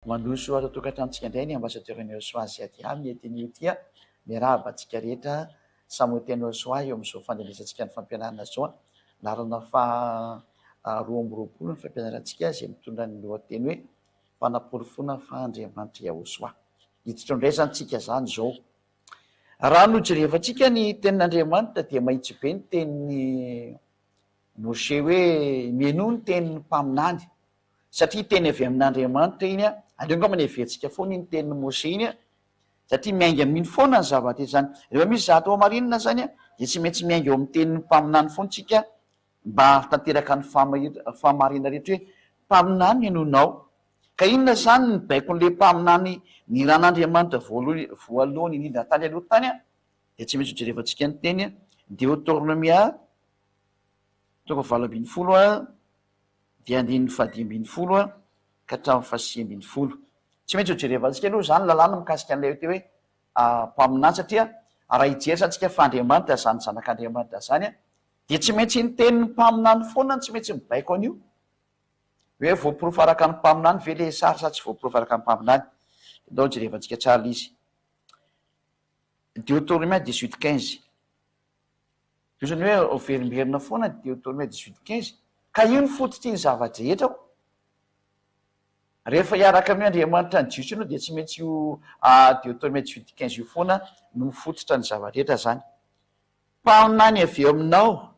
mandroso atao tokantranontsika indray ny ambassadeur-ny Joshua Ziadia mety ny tia miarahaba antsika rehetra samoteny Joshua eo amin'izao fandenesantsika ny fampianarana zao larana roa amby roapolo ny fampianarantsika izay mitondra ny lohateny hoe fanapolofona fandriamanitra Joshua. Hiditra indray zany tsika zany zao. Raha nojerevantsika ny tenin'Andriamanitra dia mahitsy be ny tenin'ny Mose hoe mieno ny tenin'ny mpaminany satria teny avy amin'Andriamanitra iny aleo ngamba everitsika foana iny tenin'ny Mose iny satria miainga miny foana ny zavatra zany. Rehefa misy zato marinina zany dia tsy maintsy miainga eo amin'ny tenin'ny mpaminany foana tsika mba tanteraka ny fahamarina rehetra hoe mpaminany ianonao. Ka inona zany ny baikon'le mpaminany ny ran'Andriamanitra voalohany indrindra tany aloha tany dia tsy maintsy hojerevantsika ny teny Deutéronomia toko 8:20 dia 9:10 ka hatramin'ny 10:10. Tsy maintsy hojerevantsika aloha zany lalàna mikasika an'ilay hoe hoe mpaminany satria raha hijery santsika fa Andriamanitra zany zanak'Andriamanitra zany dia tsy maintsy ny tenin'ny mpaminany foana tsy maintsy mibaiko an'io. Hoe voaporofo araka ny mpaminany ve le sary sa tsy voaporofo araka ny mpaminany. Dao jerevantsika tsara izy. Deutéronomia 18:15. Izy hoe overimberina foana Deutéronomia 18:15 ka io ny fototra ny zavatra rehetra. Rehefa hiaraka amin'ny Andriamanitra ny jiosy ianao dia tsy maintsy io Deutéronomia 18:15 io foana no mifototra ny zavatra rehetra zany. Mpaminany avy eo aminao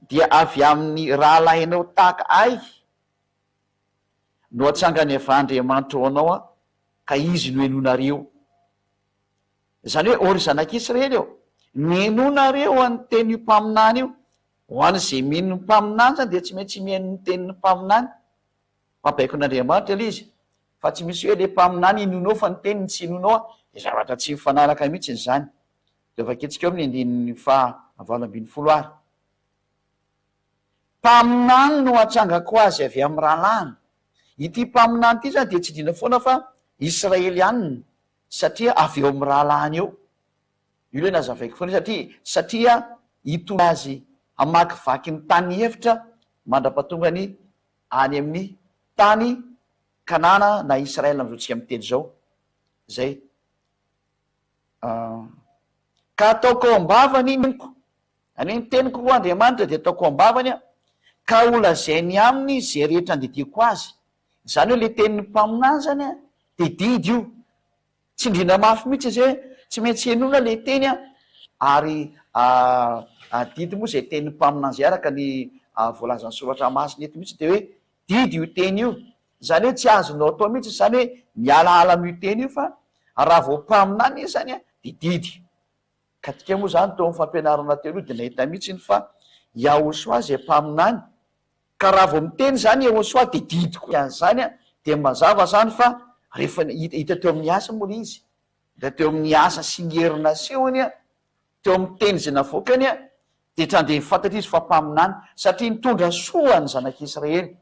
dia avy amin'ny rahalahinao tahaka ay no atsangany avy Andriamanitra ao anao ka izy no henonareo. Zany hoe ory zanak'Israely eo mihenonareo any teny mpaminany io ho an'izay mino ny mpaminany zany dia tsy maintsy mihaino ny tenin'ny mpaminany. Mabaiko n'Andriamanitra ilay izy fa tsy misy hoe le mpaminany inonao fa ny teniny tsy inonao dia zavatra tsy mifanaraka mihitsy zany. Dia vaketsika eo amin'ny 9:20. Mpaminany no atsangako azy avy amin'ny rahalahiny. Ity mpaminany ity zany dia tsy idina foana fa Israelianina satria avy eo amin'ny rahalahiny eo. Io le nazavaiko foana satria hitondra azy hamakivaky ny tany hevitra mandra-patongany any amin'ny tany Kanana na Israela amin'izao tsika miteny zao. Zay. Ka ataoko ao am-bavany teniko. Any ny teniko ho Andriamanitra dia ataoko ao am-bavany ka olazainy aminy izay rehetra andidiko azy. Zany hoe le tenin'ny mpaminany zany dia didy io. Tsy indrina mafy mihitsy zay tsy maintsy henona le teny ary didy moa izay tenin'ny mpaminany zay araka ny voalazan'ny soratra masina eto mihitsy dia hoe didy io teny io. Zany hoe tsy azonao atao mihitsy zany hoe mialaala amin'io teny io fa raha vao mpaminany izy zany dia didy. Ka tika moa zany tao amin'ny fampianarana teo aloha dia nahita mihitsy fa Joshua zay mpaminany ka raha vao miteny zany Joshua dia didy koa zany dia mazava zany fa rehefa hita teo amin'ny asa moa izy da teo amin'ny asa sy ny herina sehony teo amin'ny teny izay navoakany dia trandeha fantatra izy fa mpaminany satria nitondra soa ny zanak'Israely.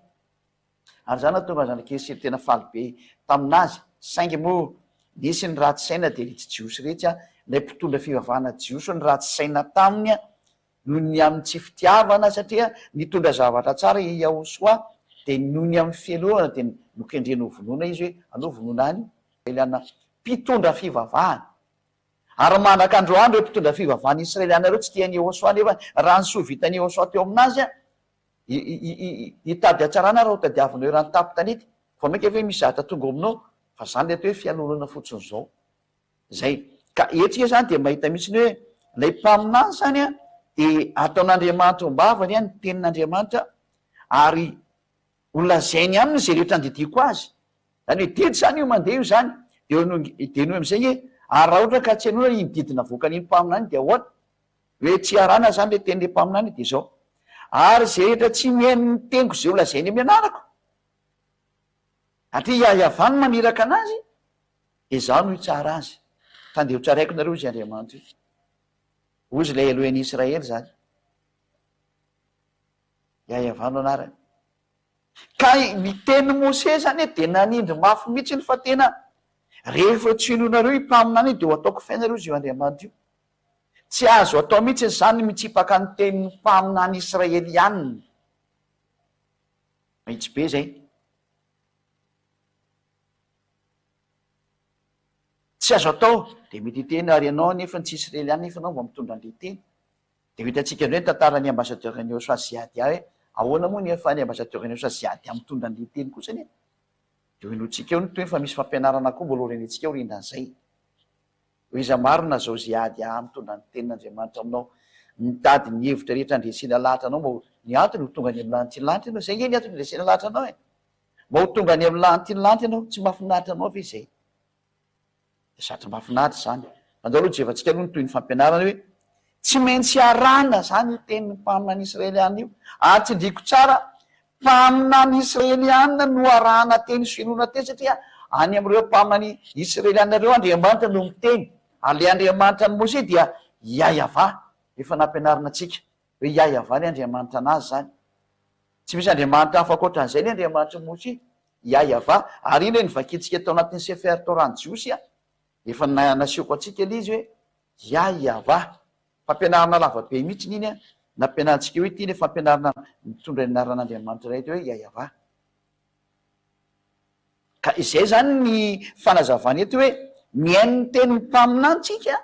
Ary zany tonga zanak'Israely tena faly be taminazy saingy moa nisy ny ratsy saina dia ritsy jiosy rehetra ilay mpitondra fivavahana jiosy ny ratsy saina taminy noho ny amin'ny tsy fitiavana satria nitondra zavatra tsara i Joshua dia noho ny amin'ny fialohana dia nokendrena ho vonoana izy hoe anao vonoana any Israeliana mpitondra fivavahana. Ary manaka androandro hoe mpitondra fivavahana Israeliana ireo tsy tian'i Joshua nefa raha ny soa vitan'i Joshua teo aminazy hitady hatsarana raha ho tadiavinao raha ny tampitanety fa maika hoe misy zavatra tonga aminao fa zany le atao hoe fianonana fotsiny zao. Zay. Ka etsika zany dia mahita mihitsy ny hoe ilay mpaminany zany dia ataon'Andriamanitra ombavany ny tenin'Andriamanitra ary olazainy aminy izay rehetra andidiko azy. Zany hoe didy zany io mandeha io zany dia noho amin'izay hoe ary raha ohatra ka tsy hanona iny didina voakan'iny mpaminany dia ahoana hoe tsy arana zany le tenin'le mpaminany dia zao. Ary izay rehetra tsy mihaino ny teniko izay olazainy amin'ny anarako satria iavany maniraka anazy dia zaho no hitsara azy. Tandeha ho tsaraiko nareo izy Andriamanitra io. Ozy ilay alohan'ny Israely zany. Iavano anarany. Ka ny teny Mose zany dia nanindry mafy mihitsy fa tena rehefa tsy hinonareo impaminany dia ho ataoko fainareo izy io Andriamanitra io. Tsy azo atao mihitsy zany mitsipaka ny tenin'ny mpaminany Israelianina. Mahitsy be zay. tsy azo atao de mety iteny ary ianao nefa tsy Israely ihany nefa anao mba mitondra an'le teny. De hitantsika indray tantarany ambassadeur-ny Iosa Ziady hoe ahoana moa nefa ny ambassadeur-ny Iosa Ziady mitondra an'le teny kosany. De hoenotsika eo ny toy fa misy fampianarana koa mbola renitsika eo rindan'izay. Ho iza marina zao Ziady mitondra ny tenin'Andriamanitra aminao, mitady ny hevitra rehetra andresena lahatra anao, mba ny antony ho tonga any amin'ny lanitra ny lanitra ianao, zay nge ny antony andresena lahatra anao mba ho tonga any amin'ny lanitra ny lanitra ianao, tsy mahafinaritra anao ve zay? De satry mahafinaritra zany. Andao aloha jevantsika aloha ny toy ny fampianarana hoe tsy maintsy arana zany io tenin'ny mpaminany Israeliana io. Atsindriko tsara, mpaminany Israeliana no arahana teny finoana teny satria any amin'ireo mpaminany Israeliana ireo Andriamanitra no miteny. Ary le Andriamanitra ny Mose dia Yahva, efa nampianarina atsika hoe Yahva ny Andriamanitra anazy zany. Tsy misy Andriamanitra hafa ankoatran'izay ny Andriamanitra Mose, Yahva. Ary iny ny vakitsika tao anatin'ny Sefer Torah Jiosy efa nasioko atsika le izy hoe Yahva. Fampianarana lavabe mihitsy iny nampianarantsika hoe ity ny fampianarana mitondra ny anaran'Andriamanitra iray hoe Yahva. Ka izay zany ny fanazavana eto hoe miaino ny teny mpaminantsika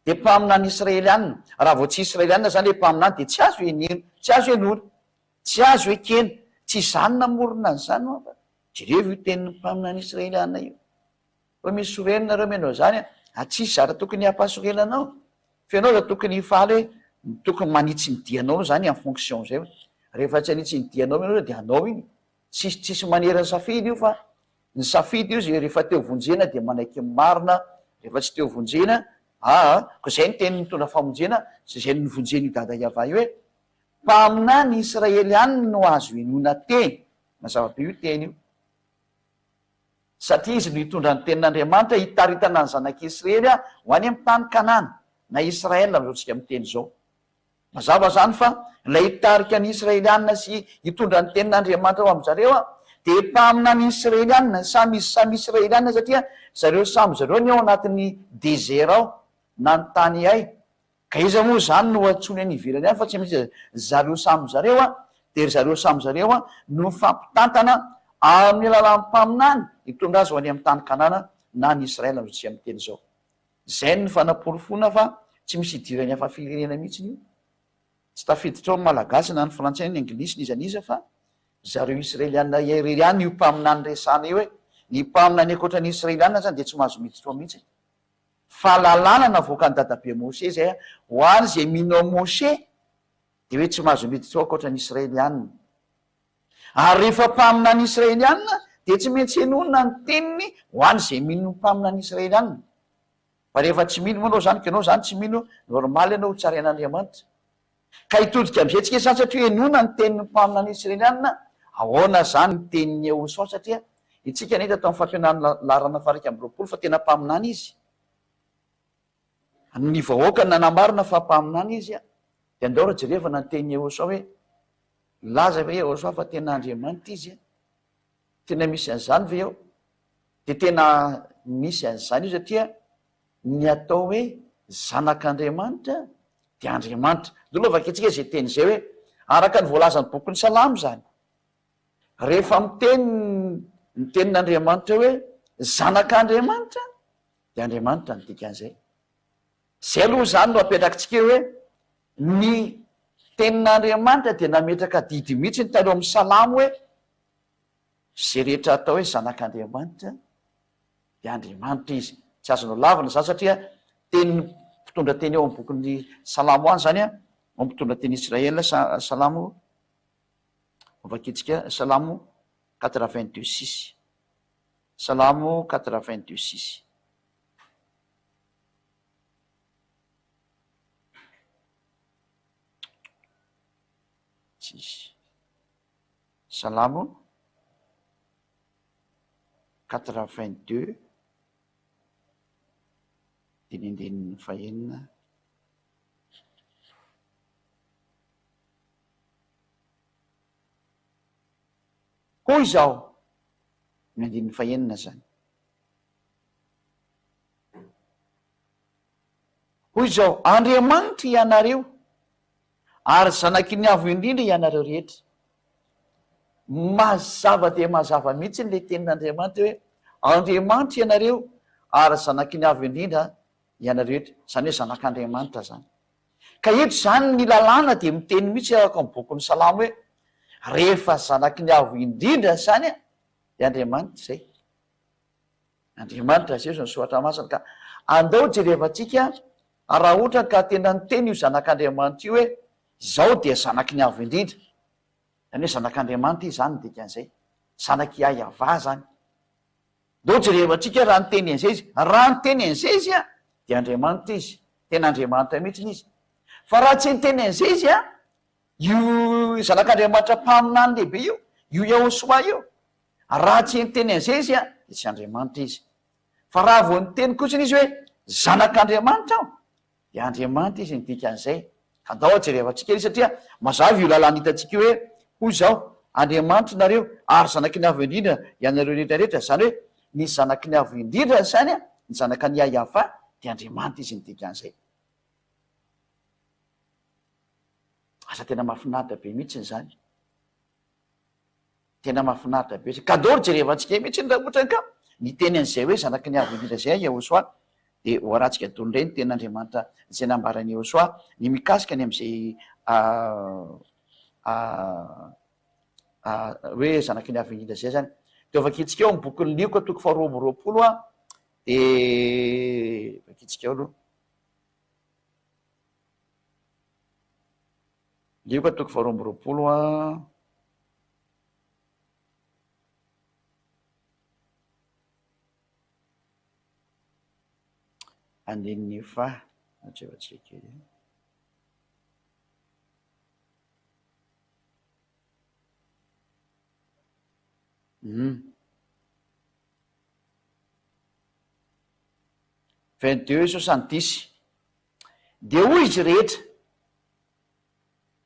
de mpaminany Israeliana. Raha vao tsy Israeliana zany le mpaminany de tsy azo enino, tsy azo enona, tsy azo ekena, tsy zany namorona an'izany fa jereo io tenin'ny mpaminany Israeliana io. Fa misy sorenina menao zany tsisy zara tokony hampasorena anao. Fa ianao da tokony faly hoe tokony manitsy ny dianao zany en fonction zay. Rehefa tsy anitsy ny dianao ianao de anao iny. Tsisy manera ny safidy io fa ny safidy io zay rehefa teo vonjena de manaiky marina, rehefa tsy teo vonjena, ko zay ny teny mitondra famonjena, zay ny vonjena io dada Yahva io hoe mpaminany Israeliana no azo enona teny. Mazava be io teny io. Satria izy no hitondra ny tenin'Andriamanitra hitaritana ny zanak'Israely ho any amin'ny tany Kanana na Israela zao tsika miteny zao. Mazava zany fa ilay hitarika ny Israeliana sy hitondra ny tenin'Andriamanitra ho amin'ny zareo de mpaminany Israeliana, samy Israeliana satria zareo samy zareo ny ao anatin'ny dezera ao na ny tany ay. Ka iza moa zany no atsony any ivelany any fa tsy misy zareo samy zareo de zareo samy zareo no fampitantana amin'ny alalan'ny mpaminany hitondra azy ho any amin'ny tany Kanana na ny Israela zao tsy amin'ny teny zao. Zay ny fanaporofona fa tsy misy idirany hafa firenena mihitsy io. Tsy tafiditra ao ny malagasy na ny frantsay ny anglisy ny izaniza fa zareo Israeliana irery ihany io mpaminany resana io hoe ny mpaminany ankoatran'ny Israeliana zany de tsy mahazo miditra ao mihitsy. Fahalalana navoaka ny dadabe Mose zay ho any zay minao Mose de hoe tsy mahazo miditra ao ankoatran'ny Israeliana. Ary rehefa mpaminany Israeliana de tsy maintsy enona ny teniny ho any zay mino mpaminany Israeliana. Fa rehefa tsy mino moa anao zany ka anao zany tsy mino, normaly ianao ho tsarain'Andriamanitra. Ka hitodika am'izay tsika zany satria enona ny tenin'ny mpaminany Israeliana, ahoana zany ny tenin'ny Eosao satria itsika nahita tao amin'ny fampianarana larana faraka amby roapolo fa tena mpaminany izy. Ny vahoaka nanamarina fa mpaminany izy de andao raha jerevana ny tenin'ny Eosao hoe laza ve Eosao fa tena Andriamanitra izy tena misy an'izany ve eo? De tena misy an'izany io satria ny atao hoe zanak'Andriamanitra de Andriamanitra. Dolo vakitsika zay teny zay hoe araka ny voalazany bokin'ny Salamo zany. Rehefa miteny ny tenin'Andriamanitra hoe zanak'Andriamanitra de Andriamanitra ny dikan'izay. Zay aloha zany no apetrakitsika hoe ny tenin'Andriamanitra de nametraka didy mihitsy ny taloha amin'ny Salamo hoe zay rehetra atao hoe zanak'Andriamanitra de Andriamanitra izy. Tsy azonao lavana zany satria teny mpitondra teny eo amin'ny bokin'ny Salamo any zany ao mpitondra teny Israela Salamo vakitsika Salamo 82:6. Salamo 82:6. Salamo 82 dinindininy fahenina. Hoy zao ny andininy fahenina zany. Hoy zao Andriamanitra ianareo ary zanaky ny avo indrindra ianareo rehetra. Mazava de mazava mihitsy le tenin'Andriamanitra hoe Andriamanitra ianareo ary zanaky ny avy indrindra iana rehetra, zany hoe zanak'Andriamanitra zany. Ka eto zany ny lalàna dia miteny mihitsy araka ny boky ny Salamo hoe rehefa zanaky ny avy indrindra zany a dia Andriamanitra zay. Andriamanitra zay ny soratra masina. Ka andao jerevantsika raha ohatra ka tena niteny io zanak'Andriamanitra io hoe zao dia zanaky ny avy indrindra, zany hoe zanak'Andriamanitra izy zany dikan'izay, zanaky Iavà zany. Ndao jerevantsika raha niteny an'izay izy, raha niteny an'izay izy a dia Andriamanitra izy, tena Andriamanitra mihitsy izy. Fa raha tsy niteny an'izay izy a, io zanak'Andriamanitra mpaminany lehibe io Yahosoa io, raha tsy niteny an'izay izy a dia tsy Andriamanitra izy. Fa raha vao niteny kotsiny izy hoe zanak'Andriamanitra aho dia Andriamanitra izy ny dikan'izay. Andao jerevantsika izy satria mazava io lalàna hitantsika hoe hoy zao Andriamanitra nareo ary zanaky ny avy indrindra ianareo rehetrarehetra, zany hoe ny zanaky ny avy indrindra zany a, ny zanaka ny Iavà dia Andriamanitra izy ny dikan'izay. Asa tena mahafinaritra be mihitsy zany, tena mahafinaritra be. Ka andao jerevantsika mihitsy raha ohatra ka niteny an'izay hoe zanaky ny avy indrindra zay Yahosoa, dia ho arahantsika tondray ny ten'Andriamanitra zay nambarany Yahosoa ny mikasika ny am'izay hoe zanaky ny avy indrindra zay zany. Dia vakitsika eo amin'ny bokin'ny Lioka toko 2:20 a, dia vakitsika eo aloha Lioka toko 2:20 a, andininy efa atrevatsika kely. Vingt-deux 70. Dia hoy izy rehetra,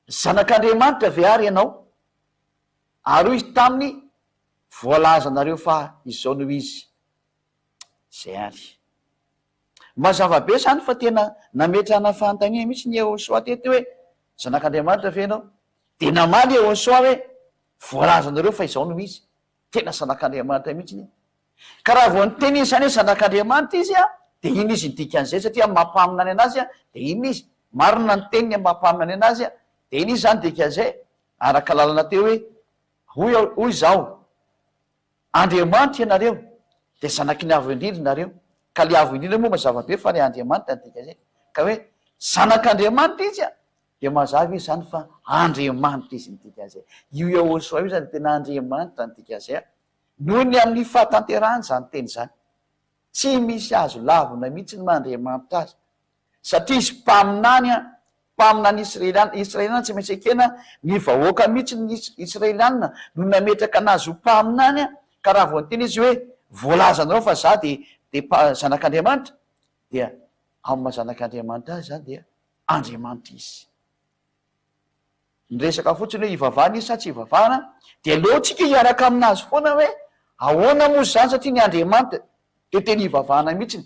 zanak'Andriamanitra ve ary ianao? Ary hoy izy taminy, voalaza nareo fa izao no izy. Zay ary. Mazava be zany fa tena nametrana fanontaniana mihitsy ny Yahosoa teto hoe zanak'Andriamanitra ve ianao? Dia namaly Yahosoa hoe voalaza nareo fa izao no izy. Tena zanak'Andriamanitra mihitsy. Ka raha vao niteny izany hoe zanak'Andriamanitra izy a, dia iny izy ny dikan'izay satria mampaminany anazy a, dia iny izy marina ny teniny mampaminany anazy a, dia iny izy zany dikan'izay araka lalana teo hoe hoy zao Andriamanitra ianareo dia zanaky ny avy indrindra nareo. Ka le avy indrindra moa mazava be fa le Andriamanitra ny dikan'izay. Ka hoe zanak'Andriamanitra izy a, dia mazava izy zany fa Andriamanitra izy ny dikan'izay. Io Yahosoa io zany tena Andriamanitra ny dikan'izay. Noho ny amin'ny fahatanterahany zany teny zany, tsy misy azo lavina mihitsy ny Andriamanitra azy, satria izy mpaminany a, mpaminany Israeliana tsy maintsy ekena ny vahoaka mihitsy ny Israeliana no nametraka anazy ho mpaminany a. Ka raha vao niteny izy hoe voalaza anareo fa za dia zanak'Andriamanitra, dia amin'ny maha zanak'Andriamanitra azy zany dia Andriamanitra izy. Nyresaka fotsiny hoe ivavahana izy sa tsy ivavahana, dia aleotsika hiaraka aminazy foana hoe ahoana moa zany satria ny Andriamanitra dia teny ivavahana mihitsiny.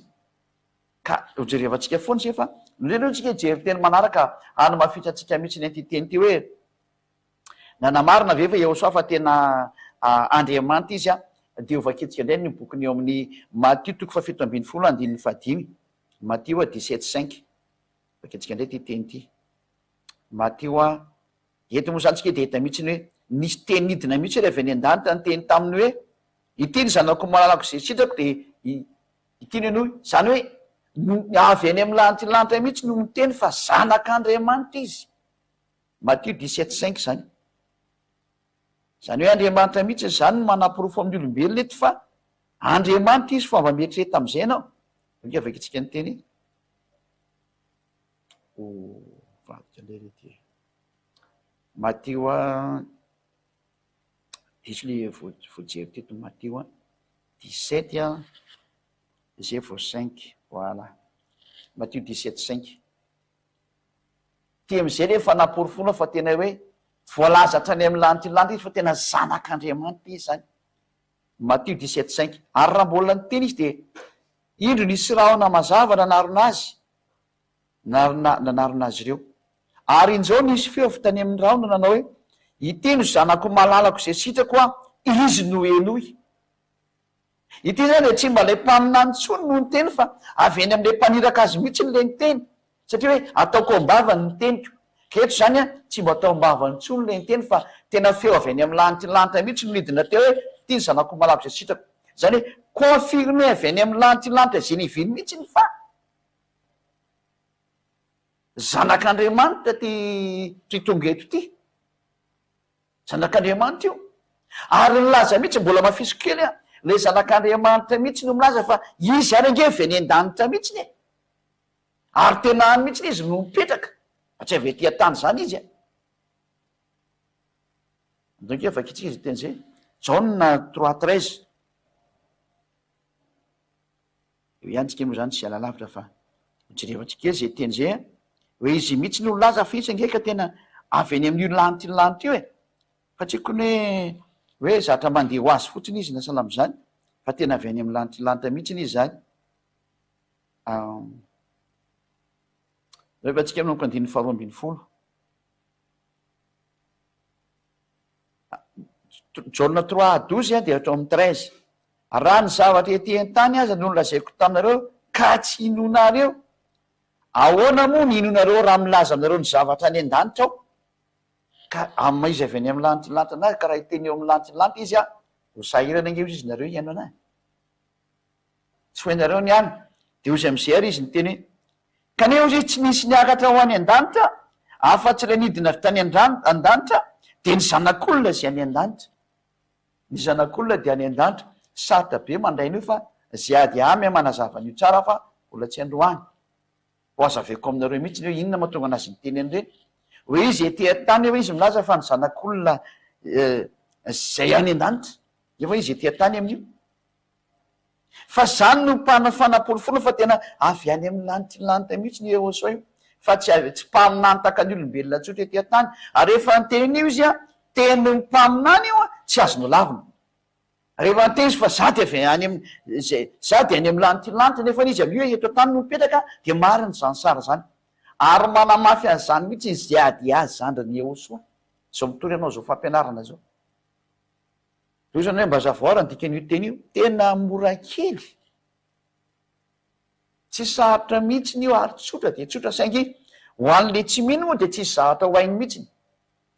Ka hojerevantsika foana se fa nlelotsika hijery teny manaraka any mafitratsika mihitsy ny antyteny ty hoe nanamarina ve fa Yahosoa fa tena Andriamanitra izy a. Dia ovakitsika indray ny bokyny eo amin'ny Matthieu toko 7:15 Matthieu 17:5. Vakitsika indray ty teny ty Matthieu a, eto moa zany tsika dia hita mihitsy ny hoe nisy teny nidina mihitsy rehefa ny an-danitra ny teny taminy hoe ity ny zanako malalako zay sitrako, dia ity no zany hoe avy any amin'ny lanitra mihitsy no miteny fa zanak'Andriamanitra izy. Matthieu 17:5 zany. Zany hoe Andriamanitra mihitsy zany no manam-porofo amin'ny olombelona eto fa Andriamanitra izy fomba mieritreretra am'izay ianao. Inga vakitsika ny teny vadika indray rety Matthieu a, diso le voajery teto Matthieu a 17 a zay vao 5. Voilà. Matthieu 17:5. Ty am'izay rehefa naporofona fa tena hoe voalazatra any amin'ny lanitra izy fa tena zanak'Andriamanitra izy zany. Matthieu 17:5. Ary raha mbola niteny izy dia indro nisy rahona mazava nanarona azy, nanarona azy ireo. Ary in'izao nisy feo avy tany amin'ny rahona nanao hoe ity no zanako malalako zay sitrako a, izy no enoy. Ity zany tsy mba lay mpaminany tsony no ny teny fa avy eny am'lay mpaniraka azy mihitsy ny le ny teny satria hoe ataoko ambavany ny teniko keto zany a tsy mba atao ambavany tsony le ny teny fa tena feo avy eny am'lanitylanta mihitsy nolidina teo hoe tia ny zanako malavo zay sitrako zany hoe confirme avy eny am'lanitylanta zay niviny mihitsy ny fa zanak'andriamanitra ty tonga eto ty zanak'andriamanitra io ary nylaza mihitsy mbola mafiso kely a le zanak'andriamanitra mihitsy no milaza fa izy ary ange vy any an-danitra mihitsy ny ary tena any mihitsy izy no mipetraka fa tsy ave tia tany zany izy a donc efa kitsika izy teny zay Jauna 3:13 eo ihany tsika moa zany tsy ala lavitra fa mijerevantsika e zay teny zay a hoe izy mihitsy no laza fa izy angeka tena avy eny amin'io lanitylanta io e fa tsy kony hoe zatra mandeha ho azy fotsiny izy nasalamo zany fa tena avy any am'ny lanitylanta mihitsy izy zany rehefa tsika amin'noko 5:12 Jauna 3:12 a de atao amin'ny 13 raha ny zavatra ety an-tany aza no lazaiko taminareo ka tsy inonareo ahoana moa ny inonareo raha milaza aminareo ny zavatra any an-danitra ao ka izy avy any am'ny lanitylanta anazy ka raha iteny eo am'ny lanitylanta izy a ho sahirana ange izy nareo iano anazy tsy hoenareo ny any de ozy am'izay ary izy ny teny hoe kaneo izy tsy nisy niakatra ho any an-danitra afa-tsy ray nidina avy tany an-danitra de ny zanak'olona zay any an-danitra ny zanak'olona de any an-danitra saritra be mandrain'io fa zay ady amy manazavanyio tsara fa mbola tsy androany ho azaveko aminareo mihitsy hoe inona mahatonga anazy ny teny an'ireny hoe izy ety an-tany hoe izy milaza fa ny zanak'olona zay any an-danitra efa izy ety an-tany amin'io fa zany no mpanafanapolofolo fa tena avy any amin'ny lanitylanta mihitsy ny eoso io fa tsy mpaminany taka ny olombelona tsotra ety an-tany ary rehefa nytenyn'io izy a teny ny mpaminany io a tsy azo no lavina rehefa nyteny izy fa za de avy any za de any am'ny lanitylanta nefa izy amin'io eto an-tany no mipetraka de mariny zany sara zany ary manamafy an'zany mihitsy izy zay ady azy zandra ny eosoa zao mitory anao zao fampianarana zao io zany hoe mba zavoarany dikan'io teny io tena mora kely tsy sarotra mihitsy ny io ary tsotra de tsotra saingy ho an'le tsy mino moa de tsisy zavatra ho hainy mihitsiny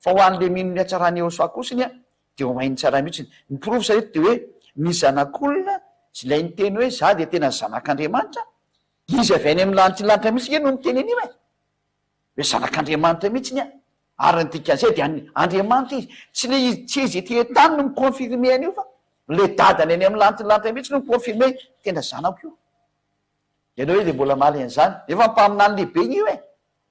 fa ho an'le mino ny atsarany eosoa kosiny a de ho hainy tsara mihitsiny ny provy sareto de hoe ny zanak'olona zy lay ny teny hoe za de tena zanak'andriamanitra izy avy any am'ny lanitylanta mihitsy nge no ny teny an'io e hoe zanak'andriamanitra mihitsy ny a ary ny dikan'izay de andriamanitra izy tsy izy ety an-tany no miconfirme an'io fa le dadany any am'ny lanitylanta mihitsy no miconfirme tena zanako io ianao hoe de mbola maly an'zany efa mpaminany lehibe io e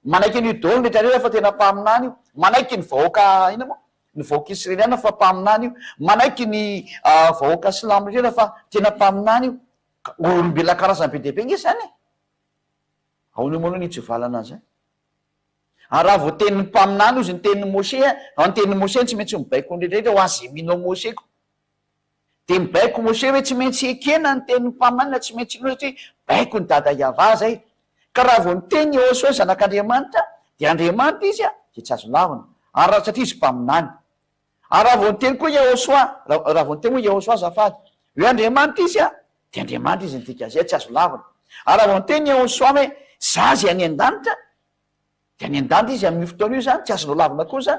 manaiky ny dolo rehetra rehetra fa tena mpaminany io manaiky ny vahoaka ina moa ny vahoaka israeliana fa mpaminany io manaiky ny vahoaka silamo rehetra fa tena mpaminany io olombelona karazany be dehibe nge zany e aono moa aloha nitsyvalana an'zay ary raha vo tenin'ny mpaminany izy ny tenin'ny mose a ny tenin'ny mose tsy maintsy mibaiko nrehetrarehetra ho azy minao moseko de mibaiko mose hoe tsy maintsy ekena ny tenin'ny mpaminany tsy maintsy ino satria baiko ny dada iava zay ka raha vo ny teny eoso hoe zanak'andriamanitra de andriamanitra izy a de tsy azo lavina ary raha satria izy mpaminany ary raha vo ny teny koa eosoa raha vo ny teny hoe eosoa zafady hoe andriamanitra izy a de andriamanitra izy ny dikan'izay tsy azo lavina ary raha vo ny teny eosoa hoe za zy any an-danitra de any an-danitra izy amin'io fotoana io zany tsy azo no lavina kosa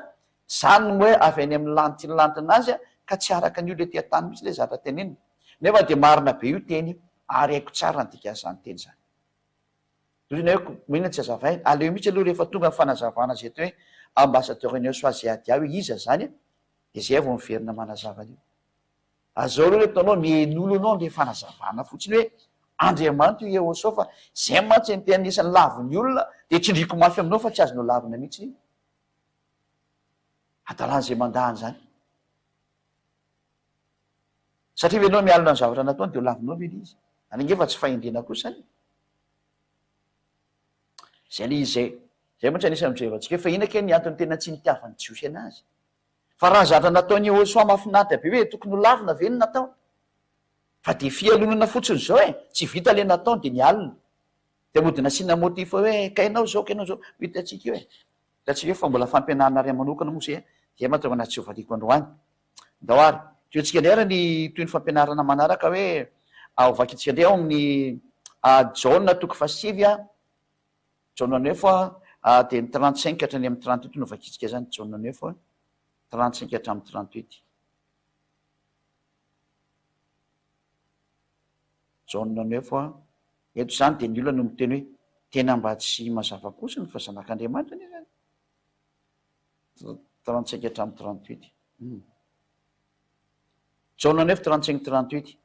zany no hoe avy any amin'ny lanitylantana azy a ka tsy araka ny olo ety an-tany mihitsy le zatra tenenina nefa de marina be io teny io ary haiko tsara ny dikan'izany teny zany zany hoe minona tsy azavay aleo mihitsy aloha rehefa tonga ny fanazavana zay teo hoe ambassadeur ny eosoa zay ady ao iza zany a de zay vo miverina manazavany io azao aloha le taonao mien'olo anao le fanazavana fotsiny hoe andriamanitra io eosoa fa zay mantsy ny tena anisan'ny laviny olona de tsindriko mafy aminao fa tsy azo no lavina mihitsy io adalan'zay mandahany zany satria ve anao mialina ny zavatra nataony de ho lavinao vely izy any nge fa tsy fahendrena kosany zay le izy zay moa tsy anisany mijerevantsika fa ina ke ny antony tena tsy nitiavany jiosy anazy fa raha zatra nataony eosoa mafinaritra be hoe tokony ho lavina ve ny natao fa de fialonana fotsiny zao e tsy vita le nataony de nialina de modina sina motif hoe kainao zao hitatsika io e hitatsika io fa mbola fampianarana ray manokana moa zay mahatonga anazy tsy ho valiko androany ndao ary toetsika indray ara ny toy ny fampianarana manaraka hoe ovakitsika indray ao amin'ny jauna toko fasivy a jauna 9 dia ny 35 hatrany amin'ny 38 no vakitsika zany jauna 9 35 hatra amin'ny 38 jauna 9 eto zany dia ny olona no miteny hoe tena mba tsy mazava kosiny fa zanak'Andriamanitra ny zany 35 hatra amin'ny 38 jauna 9 35 38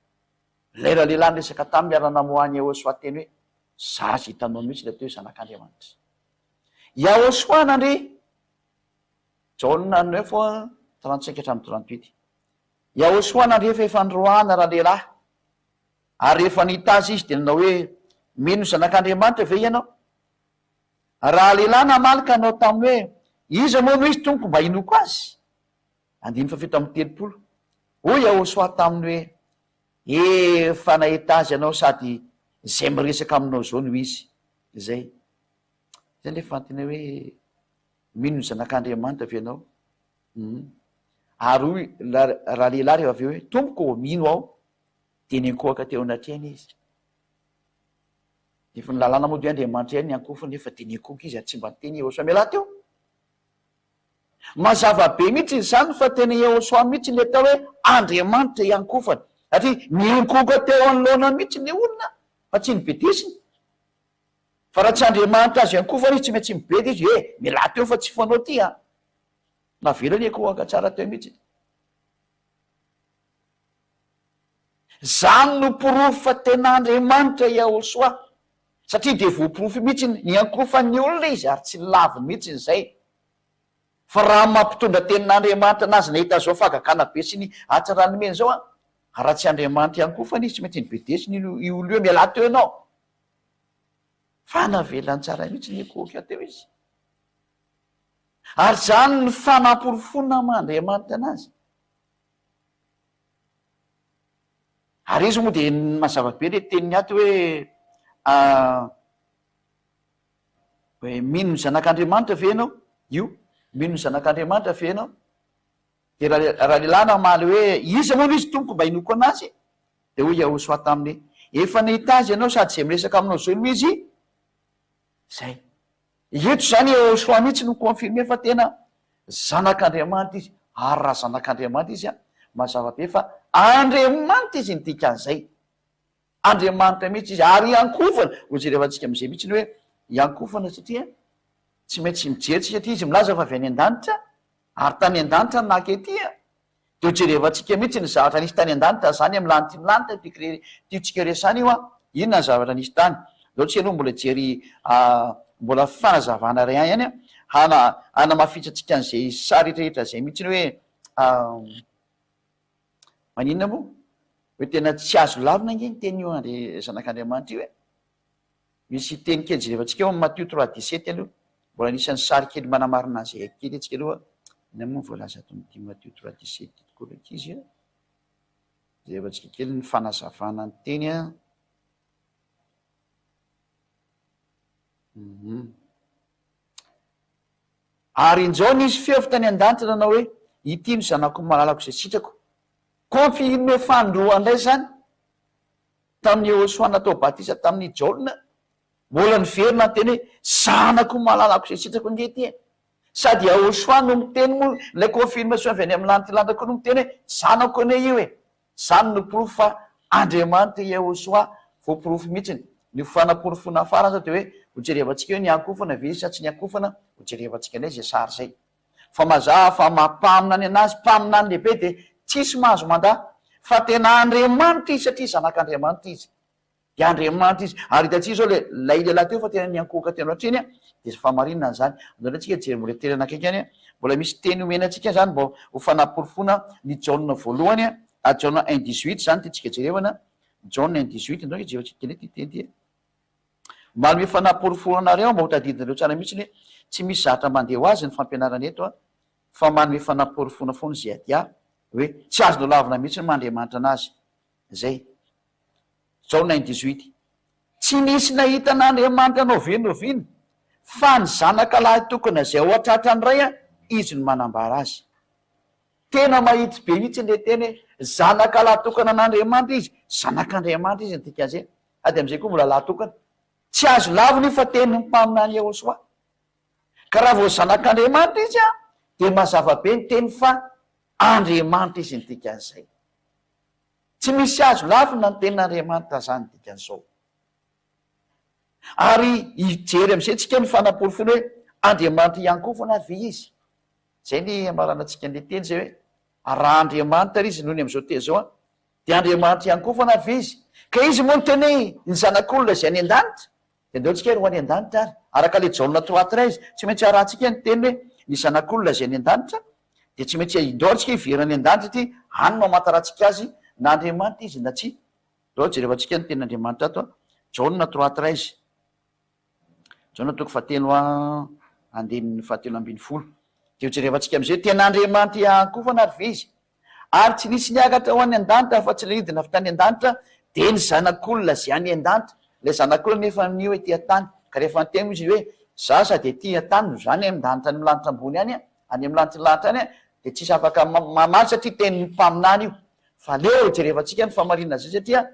lera lehilahy resaka tamin'ny miara-namoany Yahosoa teny hoe zaza hitanao mihitsy le atao hoe zanak'Andriamanitra Yahosoa nandre jauna 9 35 hatra amin'ny 38 Yahosoa nandre efa androana raha lehilahy ary rehefa nitazy izy dia nanao hoe mino zanak'Andriamanitra ve ianao raha lehilahy namalika anao taminy hoe iza moa no izy tompoko mba inoko azy 9:30 hoy Yahosoa taminy hoe efa nahitazy anao sady zay miresaka aminao zao no izy zay le fantiny hoe mino zanak'Andriamanitra ve ianao ary hoy raha lehilahy rehefa avy eo hoe tompoko mino aho dia nyankohaka teo anatrehany izy efa ny lalàna moa dia Andriamanitra ihany nyankofo nefa dia nyankohaka izy ary tsy mba teny Yahosoa mialahy teo mazava be mihitsy zany fa tena Yahosoa mihitsy le tao hoe Andriamanitra iankofana satria nyankohaka teo anoloana mihitsy le olona fa tsy nibedesiny fa raha tsy Andriamanitra azy iankofana izy tsy maintsy mibedy izy mialahy teo fa tsy fanao ty a navela nyankohaka tsara teo mihitsy zany no porofo fa tena Andriamanitra Yahosoa satria dia voaporofo mihitsy nyankofan'ny olona izy ary tsy laviny mihitsy zay fa raha mampitondra tenin'Andriamanitra anazy nahita zao fagagana be sy ny atsarany zao a raha tsy Andriamanitra iankofana izy tsy maintsy nibedesiny io olo io mialahy teo ianao fa navelany tsara mihitsy nyankohaka teo izy ary zany ny fanamporofona Andriamanitra anazy ary izy moa dia mazava be le teniny ato hoe mino ny zanak'Andriamanitra ve ianao io mino ny zanak'Andriamanitra ve ianao dia raha lehilahy namaly hoe iza moa no izy tompoko mba inoko anazy dia hoy Yahosoa taminy efa nahitazy ianao sady zay miresaka aminao zao no izy zay eto zany Yahosoa mihitsy no confirme fa tena zanak'Andriamanitra izy ary raha zanak'Andriamanitra izy a mazava be fa Andriamanitra izy nidika an'izay Andriamanitra mihitsy izy ary iankofana hojerevantsika am'izay mihitsy ny hoe iankofana satria tsy maintsy mijery satria izy milaza fa avy any an-danitra ary tany an-danitra ny nakety dia hojerevantsika mihitsy ny zavatra nisy tany an-danitra zany am'lanity milanitra tiotsika resany io a inona ny zavatra nisy tany zao tsy aloha mbola jery mbola fanazavana ray ihany hanamafitsatsika an'izay sary rehetrarehetra zay mihitsy ny hoe maninona moa hoe tena tsy azo lavina nge ny teny io zanak'Andriamanitra io misy teny kely jerevantsika eo Matthieu 3:17 aloha mbola nisan'ny sary kely manamarina azy kely atsika aloha ina moa voalaza ato am'ty Matthieu 3:17 tokoa raiky izy jerevantsika kely ny fanazavana ny teny ary injao nisy feo tany an-danitra nanao hoe ity no zanako malalako izay sitrako confirme fandroandray zany tamin'ny Yahosoa natao batisa tamin'ny jaona mbola niverina ny teny hoe zanako malalako izay sitrako nge ty sady Yahosoa no miteny moa ilay confirmation avy any amin'ny lantilantrako no miteny hoe zanako ane io zany no porofo fa Andriamanitra Yahosoa voaporofo mihitsiny ny fanaporofona farany zao dia hoe hojerevantsika hoe nyankofana ve izy sa tsy nyankofana hojerevantsika anay zay sary zay fa mazava fa mampamina any anazy mpamina any lehibe dia tsisy mahazo manda fa tena Andriamanitra izy satria zanak'Andriamanitra izy dia Andriamanitra izy ary hitantsika zao lay lehilahy teo fa tena nyankohaka teno hatreny dia famarinana zany antsika jery mbola teny anakaiky any mbola misy teny omena atsika zany mba ho fanaporofona ny jauna voalohany jauna 1:18 zany tytsika jerevana jauna 1:18 ndreo jerevantsika kely ty teny ty manome fanaporofonanareo mba ho tadidinareo tsara mihitsy ny hoe tsy misy zatra mandeha ho azy ny fampianarana eto fa manome fanaporofona foana zay adia hoe tsy azonao lavina mihitsy ny Mandriamanitra anazy zay jauna 1:18 tsy nisy nahita an'Andriamanitra novino fa ny zanaka lahy tokony zay ho atratrany ray izy no manambara azy tena mahitsy be mihitsy le teny hoe zanaka lahatokana an'Andriamanitra izy, zanak'Andriamanitra izy nytika zay. Ady am'izay koa mbola lahatokana. Tsy azo laviny fa teny mpaminany Yehosoa. Ka raha vao zanak'Andriamanitra izy de mazava be ny teny fa Andriamanitra izy nytika an'izay. Tsy misy azo lavina ny tenin'Andriamanitra zany nytika an'izao. Ary ijery am'izay tsika ny fanaporofony hoe Andriamanitra ihany koa foana vy izy. Zay ny amaranantsika ny teny zay hoe raha Andriamanitra izy noho ny am'izao teny zao de Andriamanitra ihany koa foana vy izy. Ka izy moa ny teny ny zanak'olona zay any an-danitra de ndeotsika ho any an-danitra ary araka le Jaona 3:13 tsy maintsy arahantsika ny teny hoe ny zanak'olona zay any an-danitra de tsy maintsy indaotsika hiverany an-danitra ty any no amataratsika azy na Andriamanitra izy na tsy. Dao jerevantsika ny tenin'Andriamanitra ato Jaona 3:13. Jaona toko fahatelo andinin'ny fahatelo ambin'ny folo. De jerevantsika am'izay ten'Andriamanitra ihany koa foana vy izy. Ary tsy nisy niakatra ho any an-danitra fa tsy leidina avy tany an-danitra de ny zanak'olona zay any an-danitra. Le zanak'olona nefa ny hoe tia tany. Ka rehefa nyteny izy hoe sasa de tia tany no zany amin'ny-danitra ny milanitra ambony any any amin'ny lanitra lanitra any de tsisy afaka mamaly satria teny mpaminany io. Fa leo jerevantsika ny famarinana zay satria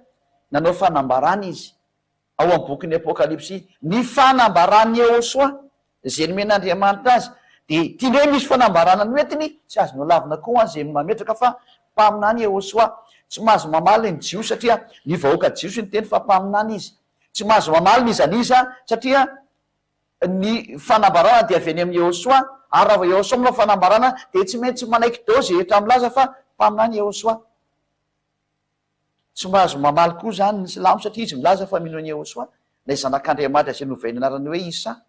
nanao fanambarany izy ao amin'ny bokin'ny Apokalipsy ny fanambarany Yehosoa zay nomen'Andriamanitra azy. De tindray misy fanambarana noetiny tsy azonao lavina koa zay mametraka fa mpaminany Yehosoa. Tsy mahazo mamaly ny Jios satria ny vahoaka Jios ny teny fa mpaminany izy. Tsy mahazo mamaly ny zanisa satria ny fanambarana de avy any amin'ny Yehosoa. Ary raha vao Yehosoa manao fanambarana de tsy maintsy manaiky dao zay etra milaza fa mpaminany Yehosoa. Tsy mahazo mamaly koa zany ny silamo satria izy milaza fa mino any Yehosoa. Lay zanak'Andriamanitra zay novainy anarany hoe Isa.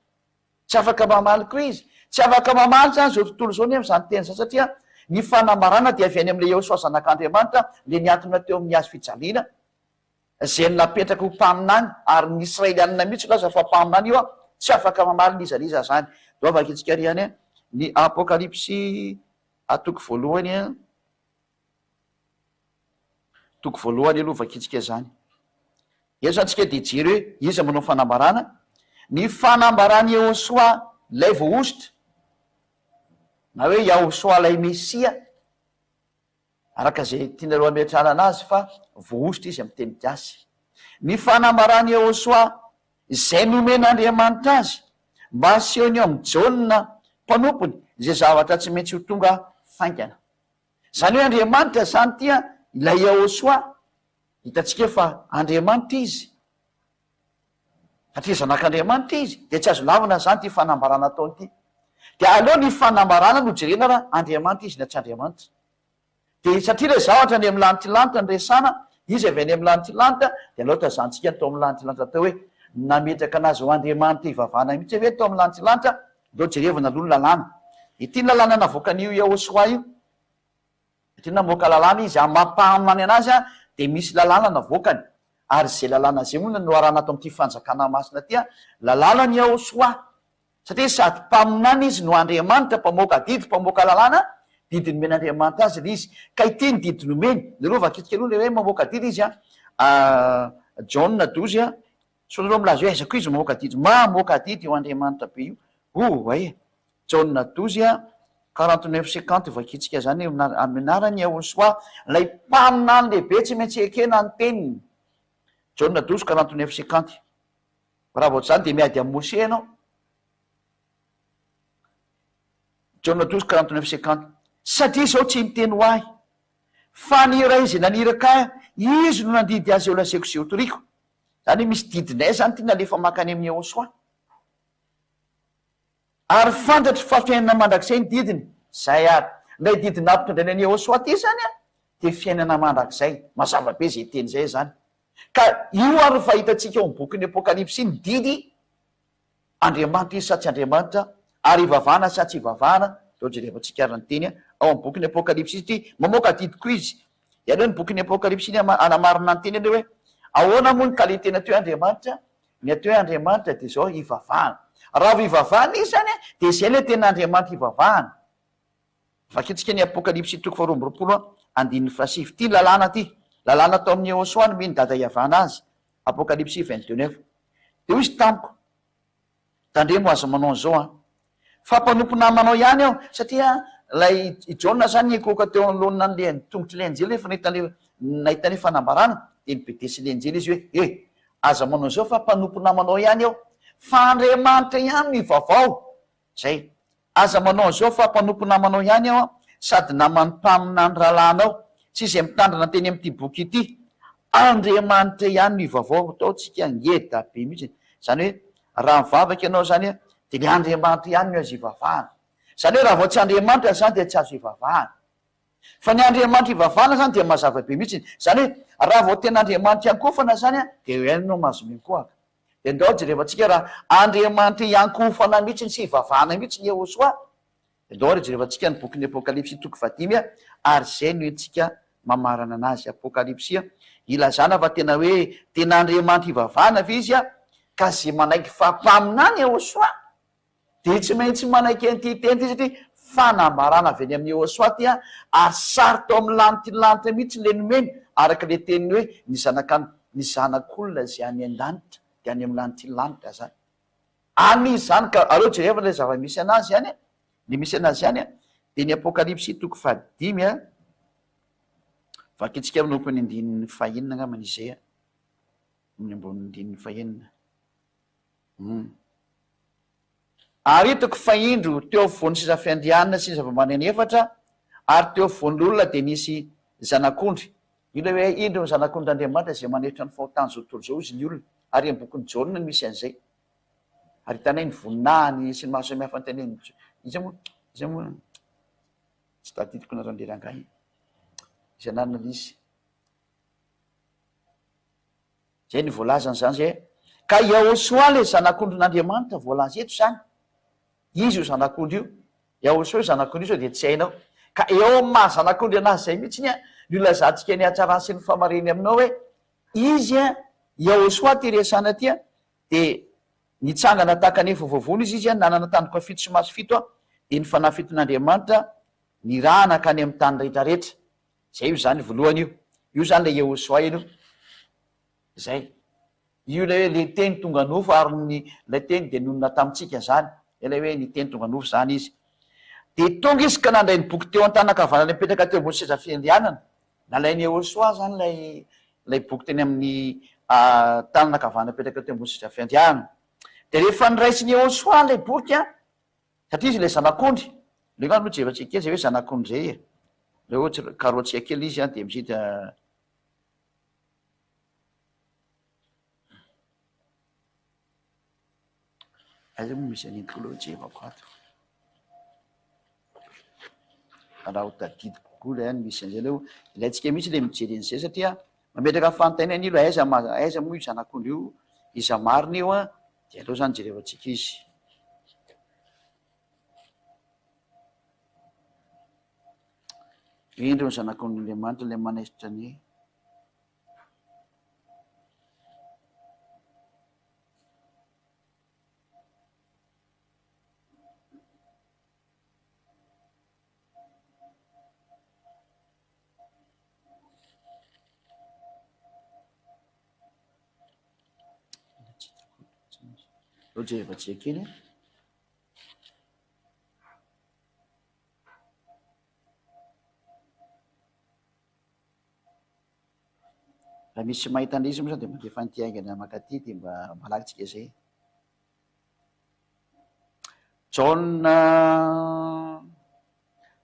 Tsy afaka mamaly koa izy. Tsy afaka mamaly zany zao tontolo zao ny am'izany teny zany satria ny fanambarana de avy any am'le Yehosoa zanak'Andriamanitra le niatona teo amin'ny hazo fijaliana zay napetraka ho mpaminany ary ny Israelianina mihitsy laza fa mpaminany io tsy afaka mamaly nizaliza zany. Dao vakitsika ry any ny Apokalipsy toko voalohany toko voalohany aloha vakitsika zany. Eto zany tsika de jery hoe iza manao fanambarana ny fanambarany Yehosoa lay voaositra na hoe Yahosoa lay Mesia araka zay tianareo ametrahana anazy fa voaositra izy amin'ny teny gasy. Ny fanambarany Yehosoa zay nomen'Andriamanitra azy mba asehony amin'ny Jaona mpanompony zay zavatra tsy maintsy ho tonga faingana. Zany hoe Andriamanitra zany tia ilay Yehosoa hitatsika fa Andriamanitra izy satria zanak'Andriamanitra izy de tsy azo lavina zany ty fanambarana ataony ty. De aleo ny fanambarana no jerena raha Andriamanitra izy na tsy Andriamanitra. De satria le zavatra ny amin'ny lanitra lanitra ny resana izy avy any amin'ny lanitra lanitra de aleo tazantsika tao amin'ny lanitra lanitra tao hoe nametraka anazy ho Andriamanitra hivavahana mihitsy hoe tao amin'ny lanitra lanitra deo jerevana aloha ny lalàna. Ity lalàna navoakan'io Yehosoa io satria namoaka lalàna izy amampahamany anazy de misy lalàna navoakany. Ary zay lalàna zay moa no arahana ato amin'ity fanjakana masina ty lalàna ny Yehosoa satria sady mpaminany izy no Andriamanitra mpamoaka didy mpamoaka lalàna didiny men'Andriamanitra azy le izy. Ka ity ny didy nomeny lereo vakitsika aloha le hoe mamoaka didy izy Jaona 12 sonareo milaza hoe aizako izy mamoaka didy mamoaka didy io Andriamanitra be io ay Jaona 12 49-50 vakitsika zany aminarany Yehosoa lay mpaminany lehibe tsy maintsy ekena ny teniny. Jaona 12 49-50 raha vao zany de miady amin'ny Mose ianao. Jaona 12 49-50 satria zao tsy miteny ho ahy fa nira izy naniraka izy no nandidy azy eo laseko sy otoriko. Zany misy didinay zany ty nalefa makany amin'ny Yehosoa ary fantatry fa fiainana mandrakizay ny didiny zay ary lay didina ampitondrainy any Yehosoa ty zany de fiainana mandrakizay mazava be zay teny zay zany. Ka io ary fa hitatsika ao amin'ny bokin'ny Apokalipsy ny didy Andriamanitra izy sa tsy Andriamanitra ary ivavahana sa tsy ivavahana. Dao jerevantsika ary ny teny ao amin'ny bokin'ny Apokalipsy izy ty mamoaka didy koa izy. Ianao ny bokin'ny Apokalipsy iny anamarina ny teny aloha hoe ahoana moa ny kalite nateo Andriamanitra. Ny ateo Andriamanitra de zao ivavahana. Raha ivavahana izy zany de zay le tena Andriamanitra ivavahana. Vakitsika ny Apokalipsy toko 2:7 ty lalàna ty lalàna tao amin'ny Yehosoa no miny dada iavana azy. Apokalipsy 22:9 de ho izy tamiko tandremo azo manao an'izao fa mpanompo namanao ihany aho satria lay Jaona zany koka teo anoloana an'le tongotry le anjely fa nahita le fanambarana de nipetesy le anjely izy hoe aza manao zao fa mpanompo namanao ihany eo fa Andriamanitra ihany ny vaovao zay aza manao zao fa mpanompo namanao ihany eo sady namany-paminany rahalanao tsy izay mitandrina teny am'ity boky ity Andriamanitra ihany ny vaovao ataotsika ngeda be mihitsy zany hoe raha mivavaka ianao zany de le Andriamanitra ihany no azo ivavahana zany hoe raha vao tsy Andriamanitra zany de tsy azo ivavahana fa ny Andriamanitra ivavahana zany de mazava be mihitsy zany hoe raha vao tena Andriamanitra iankofana zany de eny no mahazo miankohaka de ndao jerevantsika raha Andriamanitra iankofana mihitsy sy ivavahana mihitsy ny Yehosoa de ndao jerevantsika ny boky ny Apokalipsy toko 5 ary zay no entsika mamarana anazy Apokalipsy ilazana fa tena hoe tena Andriamanitra ivavahana fa izy ka zay manaiky fampaminany Yehosoa de tsy maintsy manaiky an'ity teny ty satria fanambarana avy eny amin'ny Yehosoa ty ary sary tao amin'ny lanitra mihitsy le nomeny araka le teniny hoe ny zanak'olona zay any an-danitra de any amin'ny lanitra zany any zany ka aleo jereva le zava-misy anazy zany le misy anazy zany de ny Apokalipsy toko 5 vakitsika amin'nompo ny andininy fahinana nga manizay amin'ny amboniny andininy fahinana ary hitako faindro teo voany sy zafiandrianina sy zava-maneny efatra ary teo voan'olona de nisy zanak'ondry io le hoe indro ny zanak'ondr'Andriamanitra zay manetra ny fahotany zao tontolo zao izy ny olona ary amin'ny bokin'ny Jaona no misy an'izay ary hitanay ny voninahiny sy ny maro samihafa ny teneny izay moa tsy tadidiko nareo le rangahy izy anarina izy zay ny voalazany zany zay ka Yehosoa le zanak'ondron'Andriamanitra voalaza eto zany izy io zanak'ondry io Yehosoa io zanak'ondry io sao de tsy hainao ka eo maha zanak'ondry anazy zay mihitsy ny ny lazantsika ny hatsarany sy ny famareny aminao hoe izy Yehosoa ty resana ty de nitsangana tahaka ny vovovony izy nanana tandroka fito sy maso fito de ny fanafiton'Andriamanitra ny ranaka any amin'ny tany rehetrarehetra zay io zany voalohany io zany le Yehosoa iny io zay io le hoe le teny tonga nofo ary le teny de nonona tamitsika zany le hoe ny teny tonga nofo zany izy de tonga izy ka nandray ny boky teo an-tanakavanana mipetraka teo ambony seza fiandrianana nalainy Yehosoa zany lay boky teny amin'ny tananakavanana mipetraka teo ambony seza fiandrianana de rehefa niraisiny Yehosoa lay boky satria izy le zanak'ondry le ngano jevatsika kely zay hoe zanak'ondry zay le ohatsy karotsika kely izy de misita aiza moa misy an'iny koa loha jevako ato raha ho tadidiko kokoa le any misy an'izay leo ilayntsika mihitsy le mijery an'izay satria mametraka fantainany ilo aiza moa io zanak'ondry io iza marina io de aleo zany jerevantsika izy indro ny zanak'ondrin'Andriamanitra le manaisitra ny jerevantsika iny raha misy mahita an'izy moa zany de mandefa nitiaingana makaty de mba malakitsika zay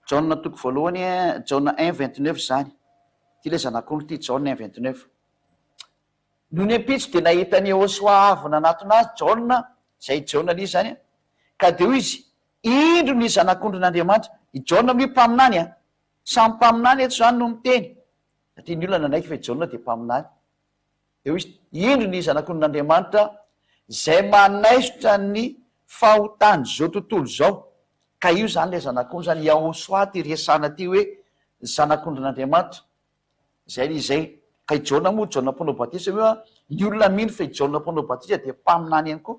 Jaona toko voalohany Jaona 1:29 zany ty le zanak'ondry ty Jaona 1:29 no ny ampitsy de nahitany Yehosoa avy nanatona azy Jaona zay Jaona izy zany ka de hoy izy indro ny zanak'ondron'Andriamanitra i Jaona mio mpaminany samy mpaminany eto zany no miteny satria ny olona nanaiky fa Jaona de mpaminany de hoy izy indro ny zanak'ondron'Andriamanitra zay manaisotra ny fahotany zao tontolo zao ka io zany le zanak'ondry zany Yehosoa ty resana ty hoe zanak'ondron'Andriamanitra zay ka i Jaona moa Jaona mpanao batisa io ny olona mino fa i Jaona mpanao batisa de mpaminany ihany koa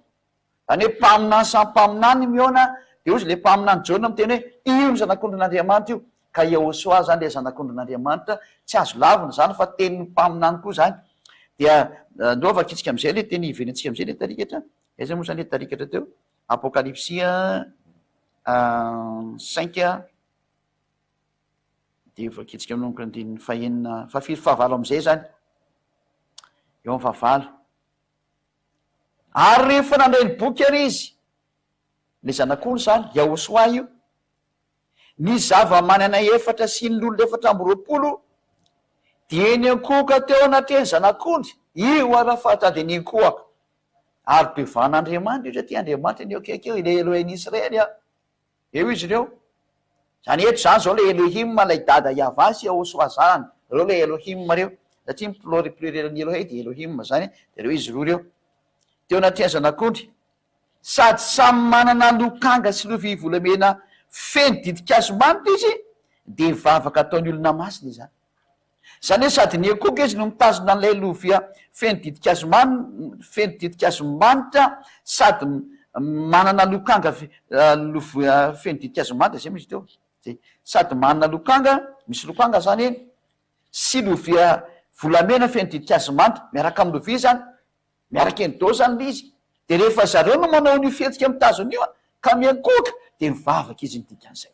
zany hoe mpaminany samy mpaminany miona de ozy le mpaminany Jaona miteny hoe io ny zanak'ondron'Andriamanitra io ka Yehosoa zany le zanak'ondron'Andriamanitra tsy azo lavina zany fa tenin'ny mpaminany koa zany dia ndao vakitsika am'izay le teny iverentsika am'izay le tarikatra aiza moa zany le tarikatra teo Apokalipsy 5 dia vakitsika minonika andininy fahenina fahavalo am'izay zany eo amin'ny fahavalo ary rehefa nandray ny boky ary izy le zanak'ony zany Yahosoa io ny zava-manana efatra sy ny lolo efatra amby roapolo dia eny ankoka teo anatreny zanak'ony io arafatady ny kohaka ary bevan'Andriamanitra io satria Andriamanitra ny akekeo ile Eloheny Israely eo izy ireo zany eto zany zao le Elohim lay dada Yahva sy Yahosoa zany reo le Elohim reo satria miplurirelan'ny Elohey de Elohim zany de reo izy roa reo teo anatreny zanak'ony sady samy manana lokanga sy lovia volamena feno didikazo manitra izy de vavaka ataony olona masina zany zany hoe sady ny akoka izy no mitazona an'ilay lovia feno didikazo manitra sady manana lokanga lovia feno didikazo manitra zay misy teo sady manana lokanga misy lokanga zany eny sy lovia volamena feno didikazo manitra miaraka amin'ny lovia zany miaraka eny dao zany le izy de rehefa zareo no manao ny fihetsika mitazony io ka miankoka de mivavaka izy midikan'izay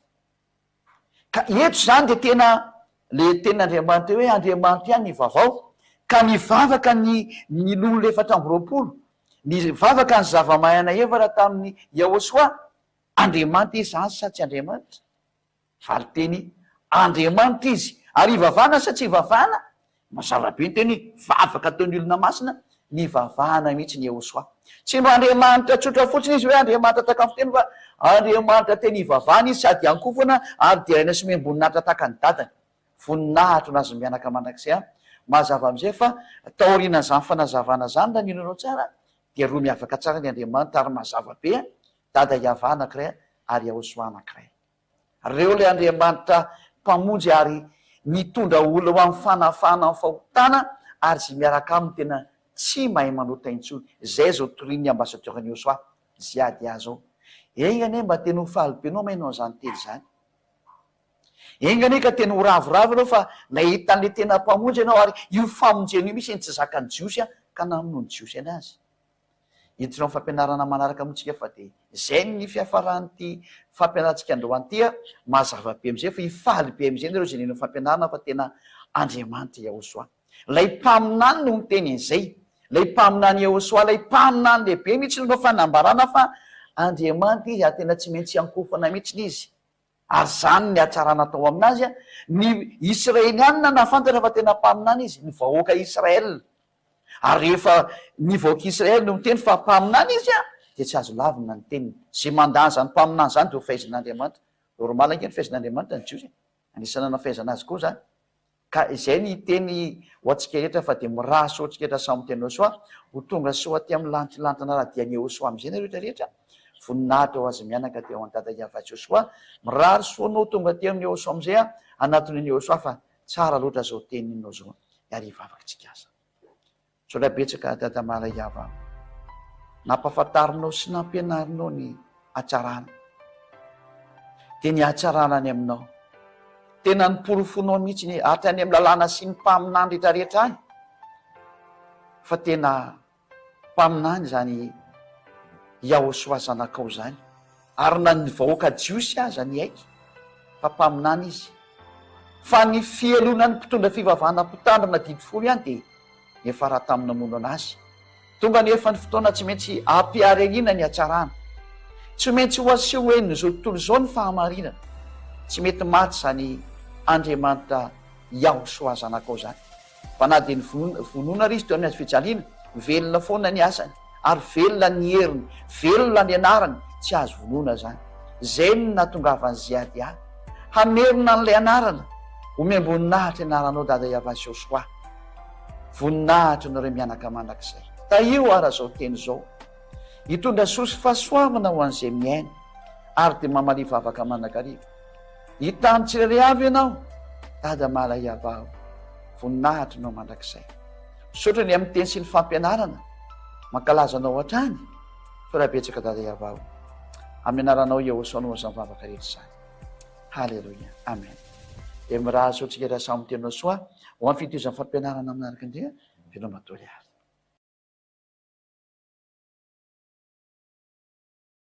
ka eto zany de tena le ten'Andriamanitra hoe Andriamanitra ihany ny vavao ka nivavaka ny lolo efatra amby roapolo nivavaka ny zava-mahana evatra tamin'ny Yahosoa Andriamanitra izy zany sa tsy Andriamanitra valy teny Andriamanitra izy ary ivavahana sa tsy ivavahana mazava-be ny teny vavaka ataony olona masina ny vavahana mihitsy ny Yahosoa tsy mba Andriamanitra tsotra fotsiny izy hoe Andriamanitra takany fiteny fa Andriamanitra teny ivavahana izy sady ankofana ary diraina sy memboninaitra taka ny dadany voninahitra nazy mianaka mandrakizay mazava am'izay fa taoriana zany fanazavana zany da ninonao tsara de roa miavaka tsara ny Andriamanitra ary mazava be dada Yahva anankiray ary Yahosoa anankiray reo le Andriamanitra mpamonjy ary mitondra olo amin'ny fanafana amin'ny fahotana ary sy miaraka aminy tena tsy mahay manota intsony zay zao toriny ambasadeur-ny Yahosoa ziady azo engane mba tena ho falibenao mainao zany tely zany engane ka tena ho ravoravo anao fa nahitan'le tena mpamonjy ianao ary io famonjena io misy eny tsy zakany jiosy ka namono ny jiosy anazy hitinao fampianarana manaraka motsika fa de zay ny fiafaran'ty fampianarantsika androany tya mazava be am'izay fa ifaly be am'izay reo zay nino fampianarana fa tena Andriamanitra Yahosoa lay mpaminany no miteny an'izay lay mpaminany Yahosoa lay mpaminany lehibe mihitsy nonao fanambarana fa Andriamanitra izy tena tsy maintsy ankofana mihitsiny izy ary zany ny atsarana atao aminazy ny Israelianina nafantatra fa tena mpaminany izy ny vahoaka Israel ary rehefa ny vahoaka Israely no miteny fa mpaminany izy de tsy azo lavina ny teniny zay mandany zany mpaminany zany de ho fahaizan'Andriamanitra normal ange ny fahaizan'Andriamanitra ny jiosy anisana nafahaizana azy koa zany ka izay ny teny ho atsika rehetra fa de miraso atsika rehetra samy teny Yahosoa ho tonga soa ty amin'ny lantilantina rahadian'ny Yahosoa am'izay na rehetra rehetra voninahitra ho azy mianaka teo amin'ny dada Yahva sy Yahosoa mirary soanao tonga ty amin'ny Yahosoa am'izay anatin'ny Yahosoa fa tsara loatra zao teninao zao ary ivavakatsika aza so la betsaka dada mala Yahva nampafantarinao sy nampianarinao ny atsarana de ny atsaranany aminao tena niporofonao mihitsy ny hatrany amin'ny lalàna sy ny mpaminany rehetrarehetra any fa tena mpaminany zany Yahosoa zanakao zany ary na ny vahoaka jiosy aza ny aiky fa mpaminany izy fa ny fielona ny mpitondra fivavahana mpitandrina didifolo ihany de efa raha tamina mono anazy tonga nefa ny fotoana tsy maintsy ampiarehina ny atsarana tsy maintsy ho aseho eniny zao tontolo zao ny fahamarinana tsy mety maty zany Andriamanitra Yahosoa zanakao zany fa na de ny vonona ry izy teo amin'ny azy fijaliana velona foana ny asany ary velona ny heriny velona ny anarany tsy azo vonona zany zay ny natongavany ziady ahy hamerina n'lay anarana homemboninahitra anaranao dada Yahva sy Yahosoa voninahitra nareo mianaka mandrakizay ta io ara zao teny zao hitondra sosy fahasoavana ho an'izay miaina ary de mamalivavaka manakariva hitany tsirairay avy ianao dada mala Yahva voninahitra nao mandrakizay sotra ny amin'ny teny sy ny fampianarana mankalazanao hatrany fa raha betsaka dada Yahva amin'ny anaranao Yahosoa no azany vavaka rehetra zany halleloia amen de miraha sotsika raha samy teny Yahosoa ho amin'ny fitezan'ny fampianarana aminaraka indrina velomatory ary